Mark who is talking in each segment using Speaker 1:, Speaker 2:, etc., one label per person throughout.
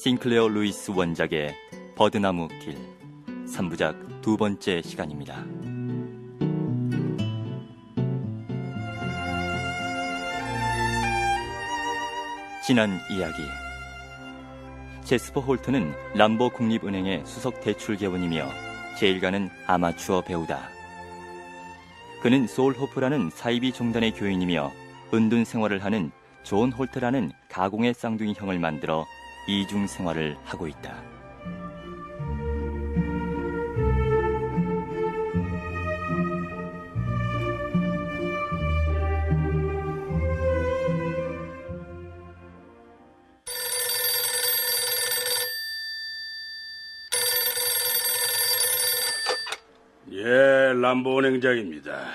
Speaker 1: 싱클레어 루이스 원작의 버드나무 길 3부작 두 번째 시간입니다. 지난 이야기, 제스퍼 홀트는 람보 국립은행의 수석 대출개원이며 제일 가는 아마추어 배우다. 그는 소울 호프라는 사이비 종단의 교인이며 은둔 생활을 하는 존 홀트라는 가공의 쌍둥이 형을 만들어 이중 생활을 하고 있다.
Speaker 2: 예, 람보 은행장입니다.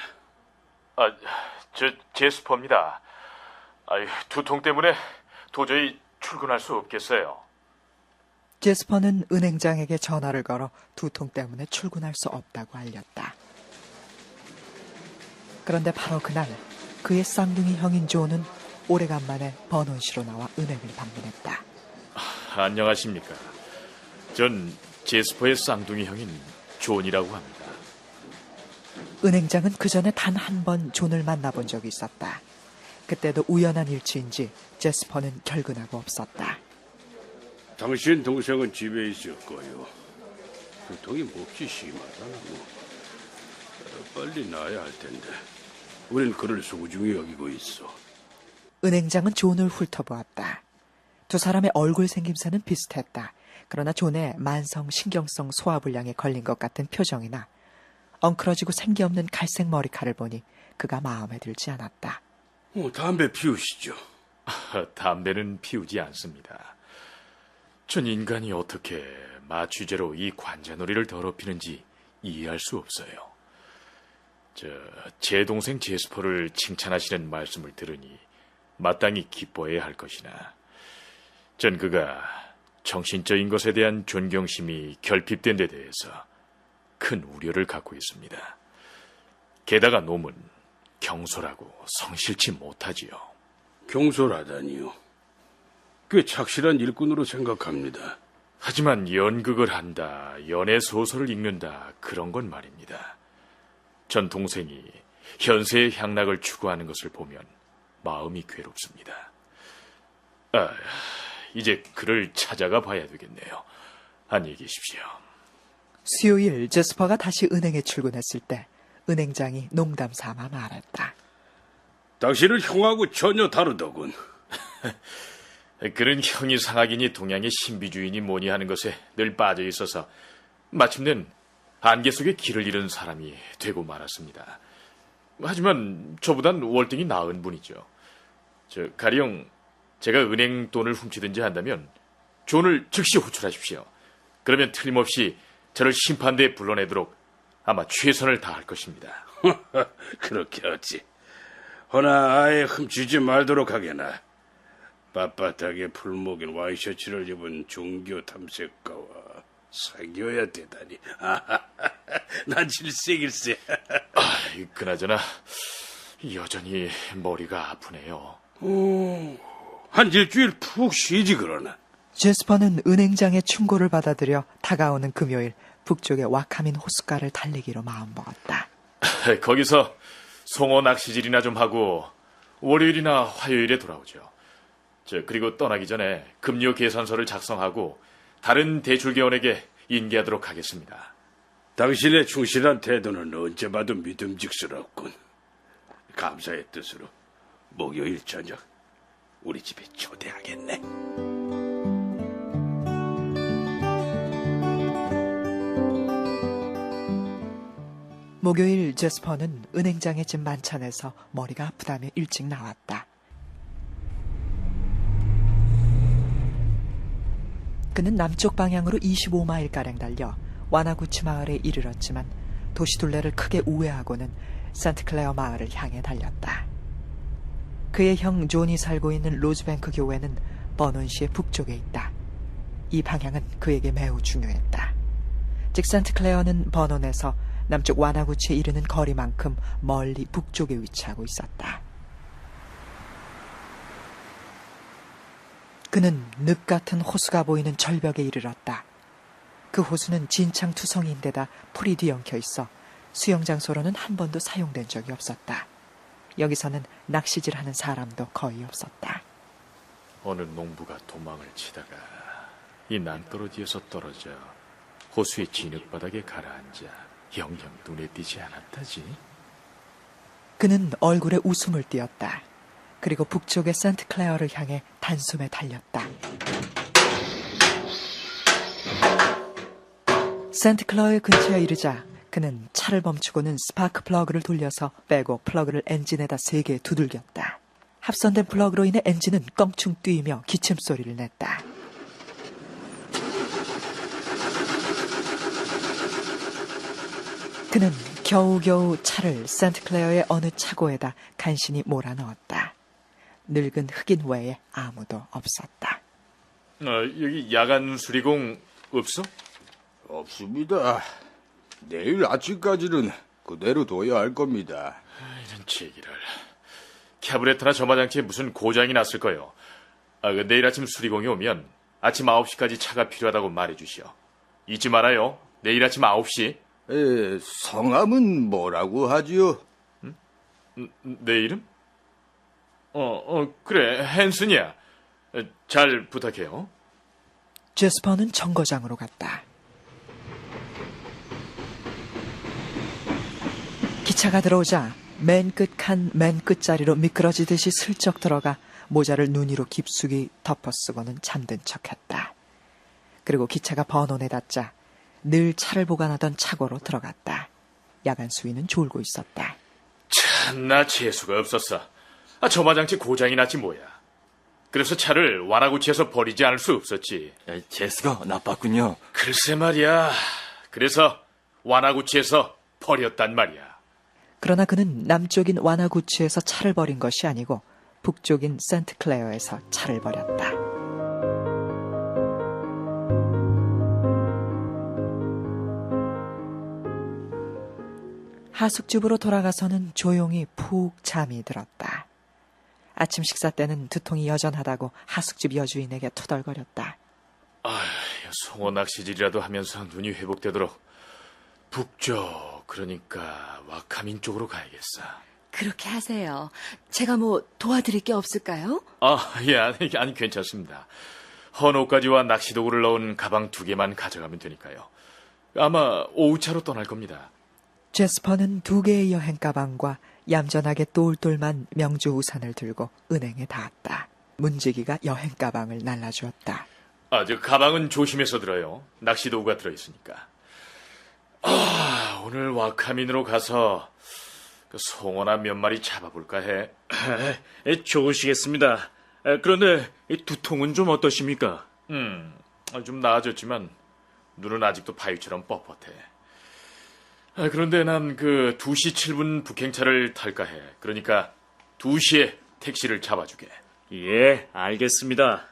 Speaker 3: 저 제스퍼입니다. 두통 때문에 도저히 출근할 수 없겠어요.
Speaker 4: 제스퍼는 은행장에게 전화를 걸어 두통 때문에 출근할 수 없다고 알렸다. 그런데 바로 그날 그의 쌍둥이 형인 존은 오래간만에 버논시로 나와 은행을 방문했다.
Speaker 3: 안녕하십니까. 전 제스퍼의 쌍둥이 형인 존이라고 합니다.
Speaker 4: 은행장은 그 전에 단 한 번 존을 만나본 적이 있었다. 그때도 우연한 일치인지 제스퍼는 결근하고 없었다.
Speaker 2: 당신 동생은 집에 있을 거요. 두통이 몹시 심하다. 빨리 나아야 할 텐데. 우린 그를 소중히 여기고 있어.
Speaker 4: 은행장은 존을 훑어보았다. 두 사람의 얼굴 생김새는 비슷했다. 그러나 존의 만성 신경성 소화불량에 걸린 것 같은 표정이나 엉클어지고 생기 없는 갈색 머리카락을 보니 그가 마음에 들지 않았다.
Speaker 2: 담배 피우시죠.
Speaker 3: 담배는 피우지 않습니다. 전 인간이 어떻게 마취제로 이 관자놀이를 더럽히는지 이해할 수 없어요. 제 동생 제스퍼를 칭찬하시는 말씀을 들으니 마땅히 기뻐해야 할 것이나 전 그가 정신적인 것에 대한 존경심이 결핍된 데 대해서 큰 우려를 갖고 있습니다. 게다가 놈은 경솔하고 성실치 못하지요.
Speaker 2: 경솔하다니요. 꽤 착실한 일꾼으로 생각합니다.
Speaker 3: 하지만 연극을 한다, 연애 소설을 읽는다, 그런 건 말입니다. 전 동생이 현세의 향락을 추구하는 것을 보면 마음이 괴롭습니다. 이제 그를 찾아가 봐야 되겠네요. 안녕히 계십시오.
Speaker 4: 수요일 제스퍼가 다시 은행에 출근했을 때 은행장이 농담 삼아 말했다.
Speaker 2: 당신은 형하고 전혀 다르더군.
Speaker 3: 그런 형이 상학이니 동양의 신비주의니 뭐니 하는 것에 늘 빠져 있어서 마침내 안개 속에 길을 잃은 사람이 되고 말았습니다. 하지만 저보단 월등히 나은 분이죠. 가령 제가 은행 돈을 훔치든지 한다면 존을 즉시 호출하십시오. 그러면 틀림없이 저를 심판대에 불러내도록 아마 최선을 다할 것입니다.
Speaker 2: 그렇게 하지. 허나 아예 훔치지 말도록 하게나. 빳빳하게 풀목인 와이셔츠를 입은 종교 탐색가와 사귀어야 되다니. 난 질색일세.
Speaker 3: 그나저나 여전히 머리가 아프네요.
Speaker 2: 한 일주일 푹 쉬지 그러나.
Speaker 4: 제스퍼는 은행장의 충고를 받아들여 다가오는 금요일 북쪽의 와카민 호숫가를 달리기로 마음먹었다.
Speaker 3: 거기서 송어 낚시질이나 좀 하고 월요일이나 화요일에 돌아오죠. 그리고 떠나기 전에 급료 계산서를 작성하고 다른 대출개원에게 인계하도록 하겠습니다.
Speaker 2: 당신의 충실한 태도는 언제 봐도 믿음직스럽군. 감사의 뜻으로 목요일 저녁 우리 집에 초대하겠네.
Speaker 4: 목요일 제스퍼는 은행장의 집 만찬에서 머리가 아프다며 일찍 나왔다. 그는 남쪽 방향으로 25마일가량 달려 와나구치 마을에 이르렀지만 도시 둘레를 크게 우회하고는 산트클레어 마을을 향해 달렸다. 그의 형 존이 살고 있는 로즈뱅크 교회는 버논시의 북쪽에 있다. 이 방향은 그에게 매우 중요했다. 즉 산트클레어는 버논에서 남쪽 와나구치에 이르는 거리만큼 멀리 북쪽에 위치하고 있었다. 그는 늪 같은 호수가 보이는 절벽에 이르렀다. 그 호수는 진창투성이인데다 풀이 뒤엉켜 있어 수영 장소로는 한 번도 사용된 적이 없었다. 여기서는 낚시질하는 사람도 거의 없었다.
Speaker 3: 어느 농부가 도망을 치다가 이 낭떠러지에서 떨어져 호수의 진흙바닥에 가라앉아 영영 눈에 띄지 않았다지.
Speaker 4: 그는 얼굴에 웃음을 띄었다. 그리고 북쪽의 센트클레어를 향해 단숨에 달렸다. 센트클레어의 근처에 이르자 그는 차를 멈추고는 스파크 플러그를 돌려서 빼고 플러그를 엔진에다 세게 두들겼다. 합선된 플러그로 인해 엔진은 껑충 뛰며 기침 소리를 냈다. 그는 겨우겨우 차를 센트클레어의 어느 차고에다 간신히 몰아넣었다. 늙은 흑인 외에 아무도 없었다.
Speaker 3: 여기 야간 수리공 없어?
Speaker 2: 없습니다. 내일 아침까지는 그대로 둬야 할 겁니다.
Speaker 3: 이런 제기를. 캐브레터나 점화장치에 무슨 고장이 났을 거요. 내일 아침 수리공이 오면 아침 9시까지 차가 필요하다고 말해주시오. 잊지 말아요. 내일 아침 9시.
Speaker 2: 성함은 뭐라고 하지요?
Speaker 3: 내 이름? 그래. 헨슨이야. 잘 부탁해요.
Speaker 4: 제스퍼는 정거장으로 갔다. 기차가 들어오자 맨 끝 칸 맨 끝자리로 미끄러지듯이 슬쩍 들어가 모자를 눈 위로 깊숙이 덮어쓰고는 잠든 척했다. 그리고 기차가 번호에 닿자 늘 차를 보관하던 차고로 들어갔다. 야간 수위는 졸고 있었다.
Speaker 3: 참나 재수가 없었어. 점화장치 고장이 났지 뭐야. 그래서 차를 와나구치에서 버리지 않을 수 없었지.
Speaker 1: 재수가 나빴군요.
Speaker 3: 글쎄 말이야. 그래서 와나구치에서 버렸단 말이야.
Speaker 4: 그러나 그는 남쪽인 와나구치에서 차를 버린 것이 아니고 북쪽인 센트클레어에서 차를 버렸다. 하숙집으로 돌아가서는 조용히 푹 잠이 들었다. 아침 식사 때는 두통이 여전하다고 하숙집 여주인에게 투덜거렸다.
Speaker 3: 송어 낚시질이라도 하면서 눈이 회복되도록 북쪽, 그러니까 와카민 쪽으로 가야겠어.
Speaker 5: 그렇게 하세요. 제가 뭐 도와드릴 게 없을까요?
Speaker 3: 예, 아니 괜찮습니다. 헌옷까지와 낚시도구를 넣은 가방 2개만 가져가면 되니까요. 아마 오후차로 떠날 겁니다.
Speaker 4: 제스퍼는 2개의 여행 가방과 얌전하게 똘똘만 명주 우산을 들고 은행에 닿았다. 문지기가 여행 가방을 날라주었다.
Speaker 3: 저 가방은 조심해서 들어요. 낚시도구가 들어있으니까. 오늘 와카민으로 가서 그 송어나 몇 마리 잡아볼까 해.
Speaker 6: 좋으시겠습니다. 그런데 두통은 좀 어떠십니까?
Speaker 3: 좀 나아졌지만 눈은 아직도 바위처럼 뻣뻣해. 그런데 난 그 2시 7분 북행차를 탈까 해. 그러니까 2시에 택시를 잡아주게.
Speaker 6: 예, 알겠습니다.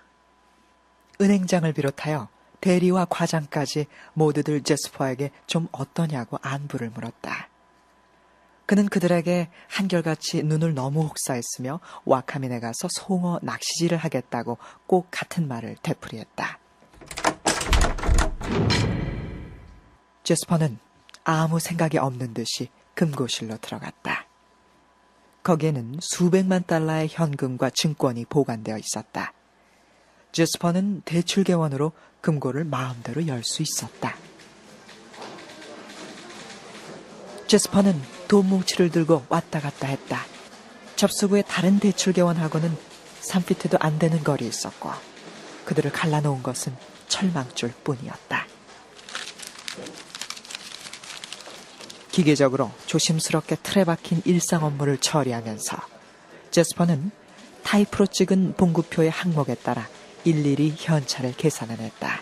Speaker 4: 은행장을 비롯하여 대리와 과장까지 모두들 제스퍼에게 좀 어떠냐고 안부를 물었다. 그는 그들에게 한결같이 눈을 너무 혹사했으며 와카민에 가서 송어 낚시질을 하겠다고 꼭 같은 말을 되풀이했다. 제스퍼는 아무 생각이 없는 듯이 금고실로 들어갔다. 거기에는 수백만 달러의 현금과 증권이 보관되어 있었다. 제스퍼는 대출개원으로 금고를 마음대로 열 수 있었다. 제스퍼는 돈 뭉치를 들고 왔다 갔다 했다. 접수구의 다른 대출개원하고는 3피트도 안 되는 거리에 있었고 그들을 갈라놓은 것은 철망줄 뿐이었다. 기계적으로 조심스럽게 틀에 박힌 일상 업무를 처리하면서 제스퍼는 타이프로 찍은 봉구표의 항목에 따라 일일이 현찰을 계산해냈다.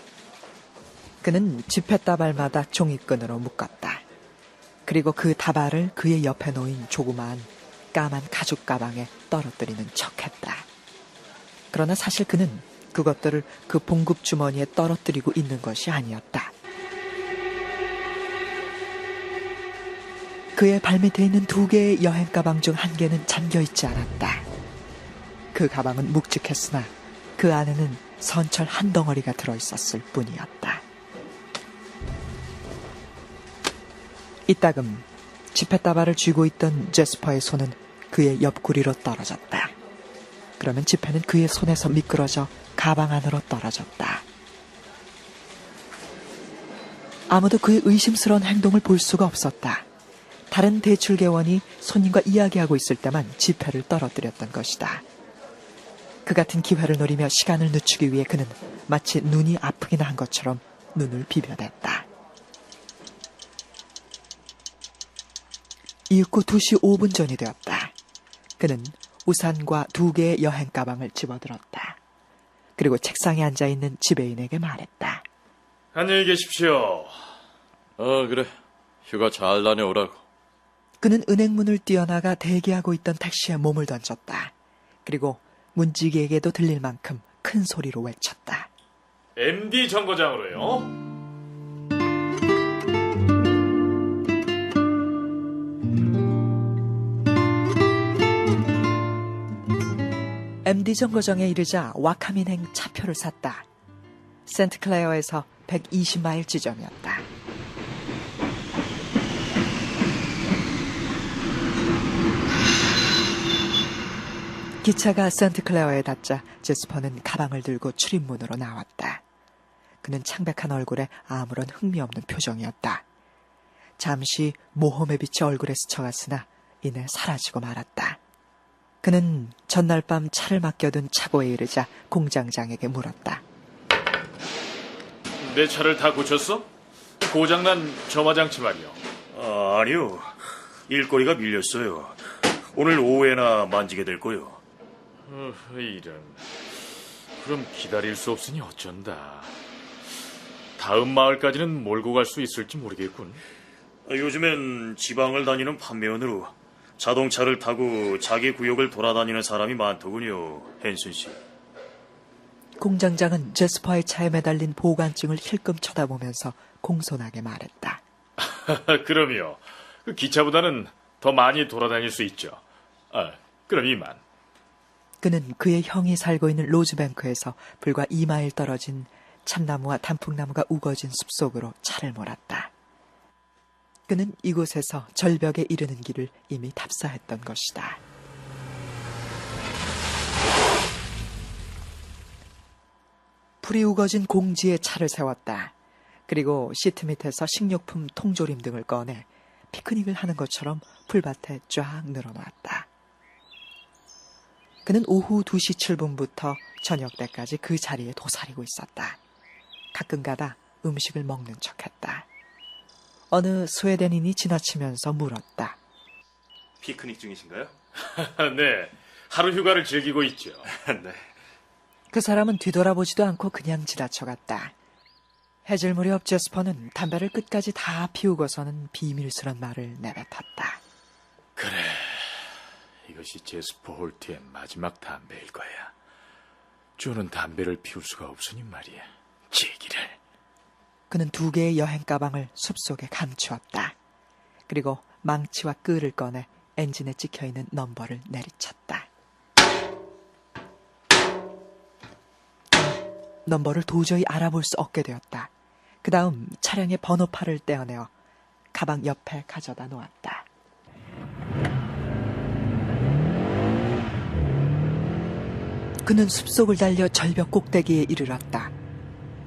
Speaker 4: 그는 지폐다발마다 종이끈으로 묶었다. 그리고 그 다발을 그의 옆에 놓인 조그마한 까만 가죽 가방에 떨어뜨리는 척했다. 그러나 사실 그는 그것들을 그 봉급 주머니에 떨어뜨리고 있는 것이 아니었다. 그의 발밑에 있는 2개의 여행 가방 중 1개는 잠겨있지 않았다. 그 가방은 묵직했으나 그 안에는 선철 한 덩어리가 들어있었을 뿐이었다. 이따금 지폐다발을 쥐고 있던 제스퍼의 손은 그의 옆구리로 떨어졌다. 그러면 지폐는 그의 손에서 미끄러져 가방 안으로 떨어졌다. 아무도 그의 의심스러운 행동을 볼 수가 없었다. 다른 대출개원이 손님과 이야기하고 있을 때만 지폐를 떨어뜨렸던 것이다. 그 같은 기회를 노리며 시간을 늦추기 위해 그는 마치 눈이 아프기나 한 것처럼 눈을 비벼댔다. 이윽고 2시 5분 전이 되었다. 그는 우산과 2개의 여행 가방을 집어들었다. 그리고 책상에 앉아있는 지배인에게 말했다.
Speaker 3: 안녕히 계십시오.
Speaker 7: 그래. 휴가 잘 다녀오라고.
Speaker 4: 그는 은행문을 뛰어나가 대기하고 있던 택시에 몸을 던졌다. 그리고 문지기에게도 들릴 만큼 큰 소리로 외쳤다.
Speaker 3: MD 정거장으로요.
Speaker 4: MD 정거장에 이르자 와카민행 차표를 샀다. 센트클레어에서 120마일 지점이었다. 기차가 센트클레어에 닿자 제스퍼는 가방을 들고 출입문으로 나왔다. 그는 창백한 얼굴에 아무런 흥미없는 표정이었다. 잠시 모험의 빛이 얼굴에 스쳐갔으나 이내 사라지고 말았다. 그는 전날 밤 차를 맡겨둔 차고에 이르자 공장장에게 물었다.
Speaker 3: 내 차를 다 고쳤어? 고장난 점화장치 말이요.
Speaker 8: 아니요. 일거리가 밀렸어요. 오늘 오후에나 만지게 될 거요.
Speaker 3: 이런. 그럼 기다릴 수 없으니 어쩐다. 다음 마을까지는 몰고 갈 수 있을지 모르겠군.
Speaker 8: 요즘엔 지방을 다니는 판매원으로 자동차를 타고 자기 구역을 돌아다니는 사람이 많더군요, 헨슨 씨.
Speaker 4: 공장장은 제스퍼의 차에 매달린 보관증을 힐끔 쳐다보면서 공손하게 말했다.
Speaker 3: 그럼요. 그 기차보다는 더 많이 돌아다닐 수 있죠. 그럼 이만.
Speaker 4: 그는 그의 형이 살고 있는 로즈뱅크에서 불과 2마일 떨어진 참나무와 단풍나무가 우거진 숲속으로 차를 몰았다. 그는 이곳에서 절벽에 이르는 길을 이미 탑사했던 것이다. 불이 우거진 공지에 차를 세웠다. 그리고 시트 밑에서 식료품, 통조림 등을 꺼내 피크닉을 하는 것처럼 풀밭에 쫙 늘어놓았다. 그는 오후 2시 7분부터 저녁 때까지 그 자리에 도사리고 있었다. 가끔가다 음식을 먹는 척했다. 어느 스웨덴인이 지나치면서 물었다.
Speaker 7: 피크닉 중이신가요?
Speaker 3: 네, 하루 휴가를 즐기고 있죠.
Speaker 7: 네.
Speaker 4: 그 사람은 뒤돌아보지도 않고 그냥 지나쳐갔다. 해질 무렵 제스퍼는 담배를 끝까지 다 피우고서는 비밀스런 말을 내뱉었다.
Speaker 3: 그래, 이것이 제스퍼 홀트의 마지막 담배일 거야. 조는 담배를 피울 수가 없으니 말이야. 제기를.
Speaker 4: 그는 2개의 여행 가방을 숲속에 감추었다. 그리고 망치와 끈을 꺼내 엔진에 찍혀있는 넘버를 내리쳤다. 넘버를 도저히 알아볼 수 없게 되었다. 그 다음 차량의 번호판을 떼어내어 가방 옆에 가져다 놓았다. 그는 숲속을 달려 절벽 꼭대기에 이르렀다.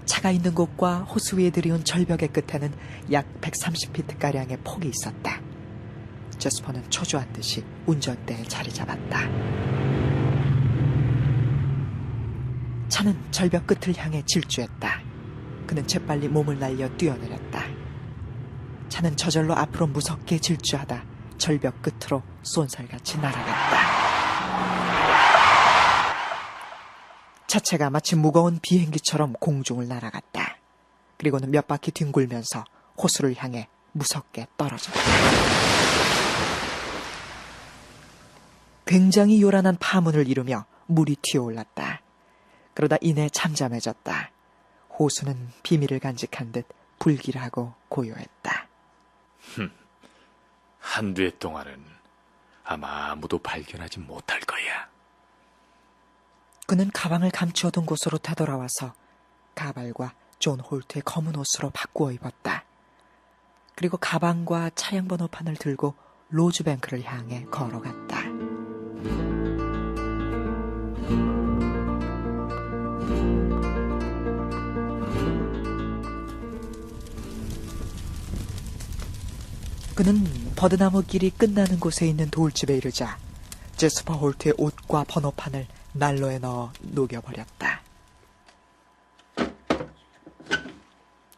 Speaker 4: 차가 있는 곳과 호수 위에 들이운 절벽의 끝에는 약 130피트가량의 폭이 있었다. 제스퍼는 초조한 듯이 운전대에 자리 잡았다. 차는 절벽 끝을 향해 질주했다. 그는 재빨리 몸을 날려 뛰어내렸다. 차는 저절로 앞으로 무섭게 질주하다 절벽 끝으로 쏜살같이 날아갔다. 차체가 마치 무거운 비행기처럼 공중을 날아갔다. 그리고는 몇 바퀴 뒹굴면서 호수를 향해 무섭게 떨어졌다. 굉장히 요란한 파문을 이루며 물이 튀어올랐다. 그러다 이내 잠잠해졌다. 호수는 비밀을 간직한 듯 불길하고 고요했다.
Speaker 3: 한두 해 동안은 아마 아무도 발견하지 못할 거야.
Speaker 4: 그는 가방을 감추어둔 곳으로 되돌아와서 가발과 존 홀트의 검은 옷으로 바꾸어 입었다. 그리고 가방과 차량 번호판을 들고 로즈뱅크를 향해 걸어갔다. 그는 버드나무 길이 끝나는 곳에 있는 돌집에 이르자 제스퍼 홀트의 옷과 번호판을 난로에 넣어 녹여버렸다.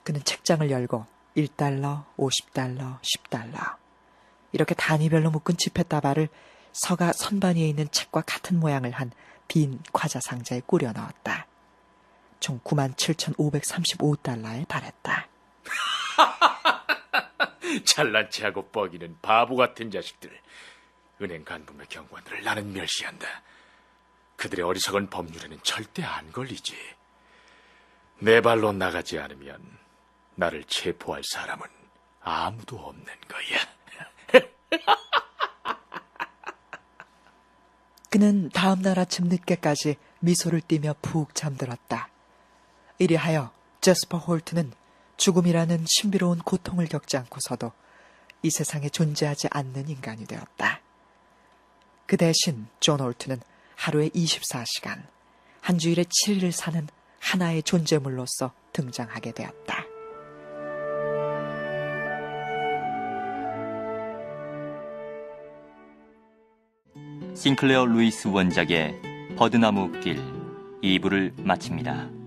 Speaker 4: 그는 책장을 열고 1달러, 50달러, 10달러 이렇게 단위별로 묶은 지폐다발을 서가 선반 위에 있는 책과 같은 모양을 한 빈 과자 상자에 꾸려 넣었다. 총 97,535달러에 달했다.
Speaker 3: 잘난 체하고 뻐기는 바보 같은 자식들. 은행 간부의 경관들을 나는 멸시한다. 그들의 어리석은 법률에는 절대 안 걸리지. 내 발로 나가지 않으면 나를 체포할 사람은 아무도 없는 거야.
Speaker 4: 그는 다음 날 아침 늦게까지 미소를 띠며 푹 잠들었다. 이리하여 제스퍼 홀트는 죽음이라는 신비로운 고통을 겪지 않고서도 이 세상에 존재하지 않는 인간이 되었다. 그 대신 존 홀트는 하루에 24시간, 한 주일에 7일을 사는 하나의 존재물로서 등장하게 되었다.
Speaker 1: 싱클레어 루이스 원작의 버드나무 길 2부를 마칩니다.